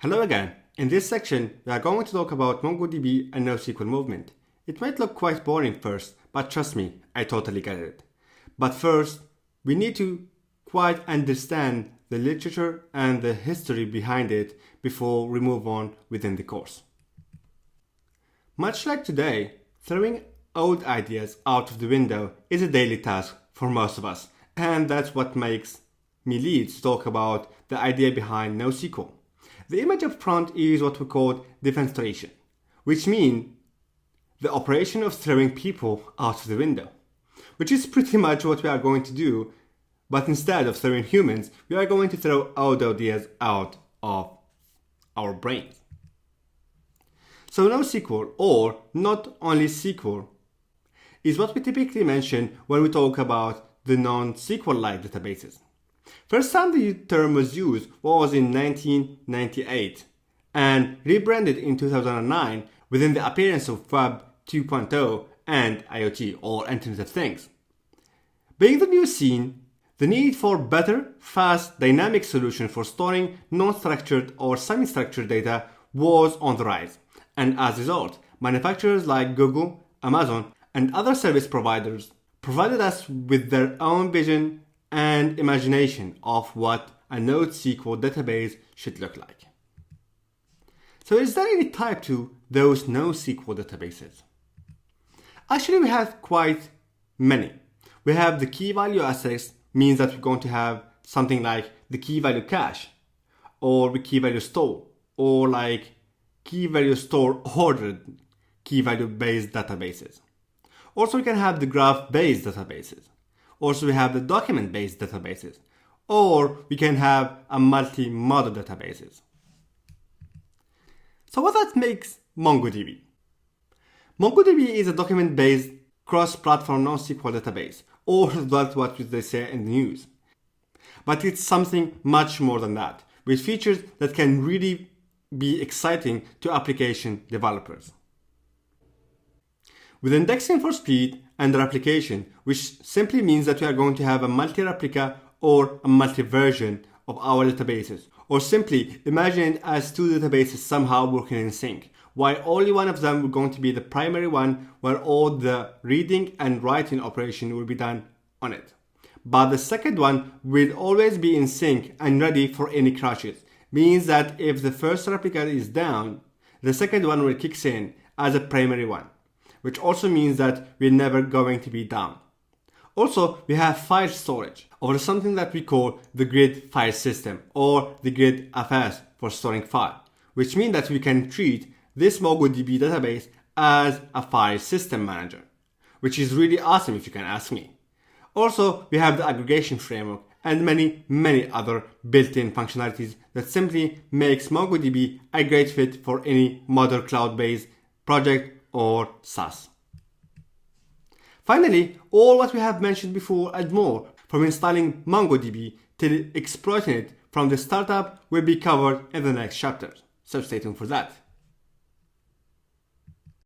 Hello again. In this section, we are going to talk about MongoDB and NoSQL movement. It might look quite boring first, but trust me, I totally get it. But first, we need to quite understand the literature and the history behind it before we move on within the course. Much like today, throwing old ideas out of the window is a daily task for most of us, and that's what makes me lead to talk about the idea behind NoSQL. The image up front is what we call defenestration, which means the operation of throwing people out of the window, which is pretty much what we are going to do, but instead of throwing humans, we are going to throw old ideas out of our brains. So NoSQL, or not only SQL, is what we typically mention when we talk about the non-SQL-like databases. First time the term was used was in 1998 and rebranded in 2009 within the appearance of Web 2.0 and IoT, or Internet of Things. Being the new scene, the need for better, fast, dynamic solution for storing non-structured or semi-structured data was on the rise. And as a result, manufacturers like Google, Amazon, and other service providers provided us with their own vision and imagination of what a NoSQL database should look like. So is there any type to those NoSQL databases? Actually, we have quite many. We have the key value access, means that we're going to have something like the key value cache, or the key value store, or like key value store ordered key value based databases. Also, we can have the graph based databases. Also, we have the document based databases, or we can have a multi-model databases. So what that makes MongoDB? MongoDB is a document based cross-platform NoSQL database, or that's what they say in the news. But it's something much more than that, with features that can really be exciting to application developers. With indexing for speed and replication, which simply means that we are going to have a multi-replica or a multi-version of our databases, or simply imagine it as two databases somehow working in sync, while only one of them will going to be the primary one where all the reading and writing operation will be done on it. But the second one will always be in sync and ready for any crashes, means that if the first replica is down, the second one will kick in as a primary one, which also means that we're never going to be down. Also, we have file storage, or something that we call the grid file system, or the grid FS for storing file, which means that we can treat this MongoDB database as a file system manager, which is really awesome if you can ask me. Also, we have the aggregation framework and many other built-in functionalities that simply makes MongoDB a great fit for any modern cloud-based project or SaaS. Finally, all what we have mentioned before and more, from installing MongoDB till exploiting it from the startup, will be covered in the next chapter. So stay tuned for that.